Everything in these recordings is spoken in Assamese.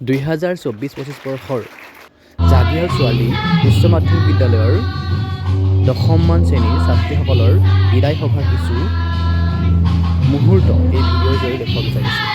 2024-25 বৰ্ষৰ জাগিয়াল ছোৱালী উচ্চ মাধ্যমিক বিদ্যালয়ৰ 10মান শ্ৰেণীৰ ছাত্ৰীসকলৰ বিদায় সভাৰ কিছু মুহূৰ্ত এই ভিডিঅ'ৰ জৰিয়তে দেখুৱাব বিচাৰিছোঁ।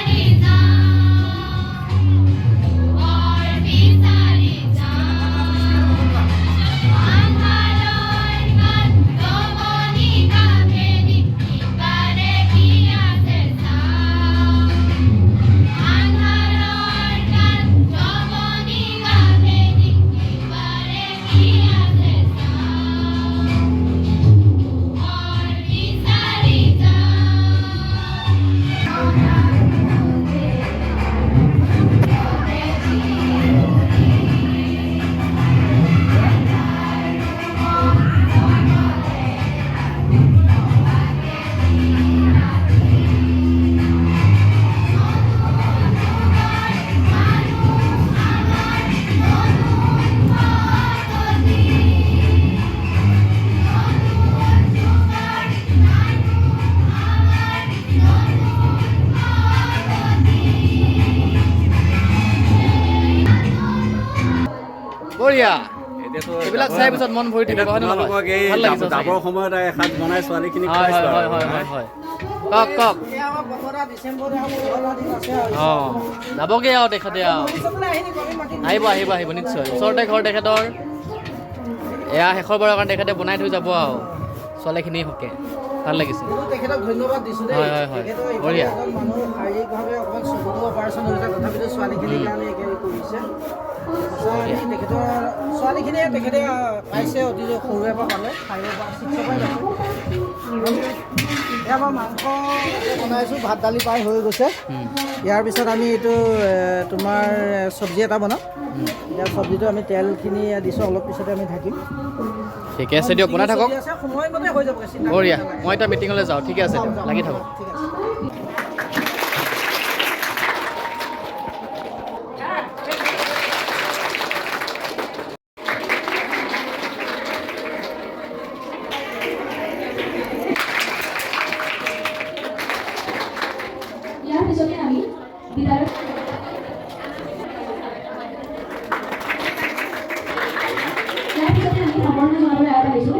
বঢ়িয়া এইবিলাক চাই পিছত মন ভৰি থাকিব হয় নহয়? ভাল লাগিছে যাবৰ সময়ত এসাঁজ বনাই ছোৱালীখিনিক হয় কওক কওক অঁ যাবগৈ আৰু তেখেতে আৰু আহিব নিশ্চয় ওচৰতে ঘৰ তেখেতৰ এয়া শেষৰবাৰৰ কাৰণে তেখেতে বনাই থৈ যাব আৰু ছোৱালীখিনি হকে ভাল লাগিছে। তেখেতক ধন্যবাদ দিছোঁ দেই। হয় বঢ়িয়া মানুহ শাৰীৰিকভাৱে অকণমান চকুটো অপাৰেশ্যন হৈছে তথাপিতো ছোৱালীখিনিৰ কাৰণে এইখিনি কৰিছে। তেখেতৰ ছোৱালীখিনিয়ে তেখেতে পাইছে অতি সৰুৰে পৰা পালে 5ৰ পৰা 6ৰ পৰাই পাইছে। এয়া মই মাংস বনাইছোঁ, ভাত দালি প্ৰায় হৈ গৈছে। ইয়াৰ পিছত আমি এইটো তোমাৰ চব্জি এটা বনাম। এতিয়া চব্জিটো আমি তেলখিনি দিছোঁ, অলপ পিছতে আমি ঢাকিম। ঠিকে আছে দিয়ক, বনাই থাকক। সময়মতে হৈ যাব। বঢ়িয়া, মই এতিয়া মিটিঙলৈ যাওঁ। ঠিকে আছে দিয়ক, লাগি থাকক। ঠিক আছে। ইয়াৰ পিছতে আমি বিদ্যালয়ৰ সম্বৰ্ধনা জনাবলৈ আগবাঢ়িছোঁ।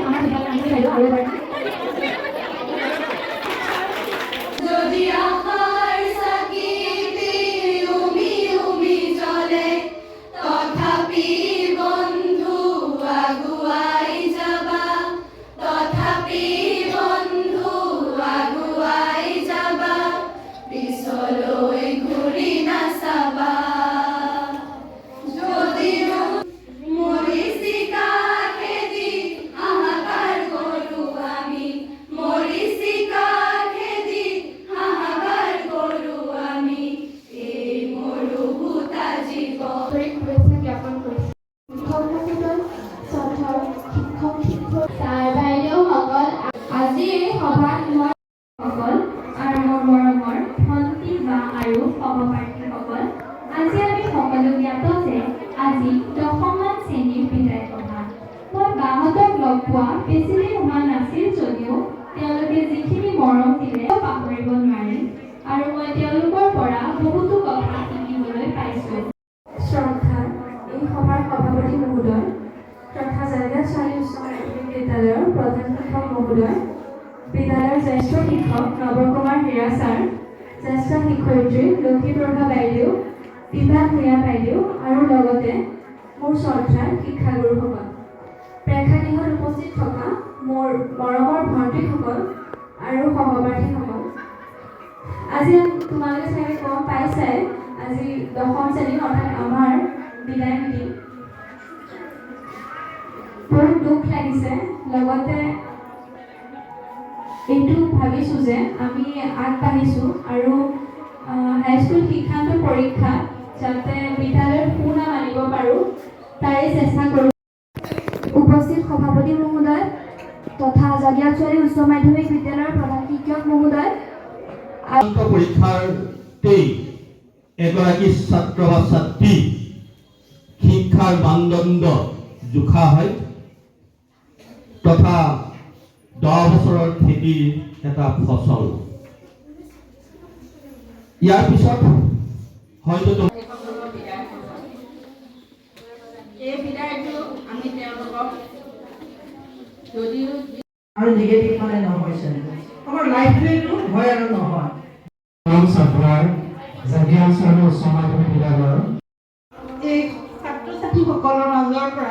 আমাৰ বিদ্যালয়ৰ আৰু এবাৰ আজি আমি সকলো জ্ঞাত যে আজি 10মান শ্ৰেণীৰ বিদায় সভা। মই বাহঁতক লগ পোৱা বেছিদিন হোৱা নাছিল যদিও তেওঁলোকে যিখিনি মৰম দিলে পাহৰিব নোৱাৰিম আৰু মই তেওঁলোকৰ পৰা বহুতো কথা শিকিবলৈ পাইছোঁ। শ্ৰদ্ধা এই সভাৰ সভাপতি মহোদয় তথা জাগিয়াল ছোৱালী উচ্চ মাধ্যমিক বিদ্যালয়ৰ প্ৰধান শিক্ষক মহোদয়, বিদ্যালয়ৰ জ্যেষ্ঠ শিক্ষক নৱকুমাৰ হীৰা ছাৰ, জ্যেষ্ঠ শিক্ষয়িত্ৰী লক্ষীপ্ৰভা বাইদেউ, বিভা ভূঞা বাইদেউ আৰু লগতে মোৰ শ্ৰদ্ধাৰ শিক্ষাগুৰুসকল, প্ৰেক্ষাগৃহত উপস্থিত থকা মোৰ মৰমৰ ভণ্টিসকল আৰু সহপাঠীসকল, আজি তোমালোকে চাগে গম পাইছাই আজি 10ম শ্ৰেণী অৰ্থাৎ আমাৰ বিদায় মিটিং। বহুত দুখ লাগিছে, লগতে এইটো ভাবিছোঁ যে আমি আগবাঢ়িছোঁ আৰু হাইস্কুল শিক্ষান্ত পৰীক্ষাত যাতে বিদ্যালয়ৰ সুনাম আনিব পাৰোঁ তাৰে চেষ্টা কৰোঁ। উপস্থিত সভাপতি মহোদয় তথা জাগিয়াল ছোৱালী উচ্চ মাধ্যমিক বিদ্যালয়ৰ প্ৰধান শিক্ষক মহোদয়, পৰীক্ষাতেই এগৰাকী ছাত্ৰ বা ছাত্ৰী শিক্ষাৰ মানদণ্ড জোখা হয় তথা 10 বছৰৰ খেতিৰ এটা ফসল। ইয়াৰ পিছত হয়তো এই বিদায়টো আমি তেওঁলোকক যদিও আৰু নিগেটিভ মানে নহৈছে আমাৰ লাইফটো হয় আৰু নহয় ছাত্ৰৰ জাতীয় অঞ্চলৰ উচ্চ মাধ্যমিক বিদ্যালয়ৰ এই ছাত্ৰ ছাত্ৰীসকলৰ মাজৰ পৰা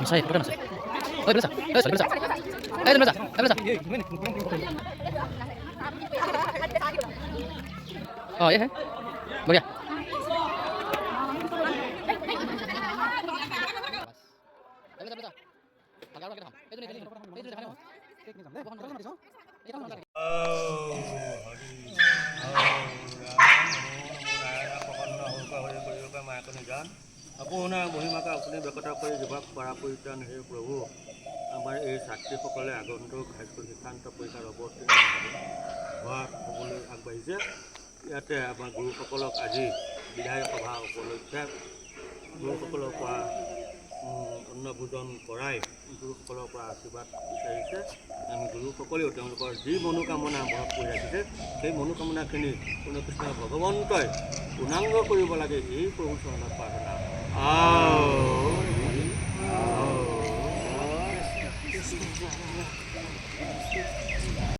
Saya, bukan saya. Oh, bisa. Bisa. Bisa. Oh, iya. Boleh. আপোনাৰ মহিমাকে আপুনি ব্যক্ত কৰি জীৱক পৰা পৰিত্ৰাণ হে প্ৰভু আমাৰ এই ছাত্ৰীসকলে আগন্তুক হাইস্কুল শিক্ষান্ত পৰীক্ষাত অৱতীৰ্ণ হ'বলৈ আগবাঢ়িছে। ইয়াতে আমাৰ গুৰুসকলক আজি বিদায় সভা উপলক্ষে গুৰুসকলৰ পৰা অন্নভোজন কৰাই গুৰুসকলৰ পৰা আশীৰ্বাদ বিচাৰিছে। আমি গুৰুসকলেও তেওঁলোকৰ যি মনোকামনা মনত কৰি ৰাখিছে সেই মনোকামনাখিনি কৃষ্ণ ভগৱন্তই পূৰ্ণাংগ কৰিব লাগে এই প্ৰভু চৰণত প্ৰাৰ্থনা।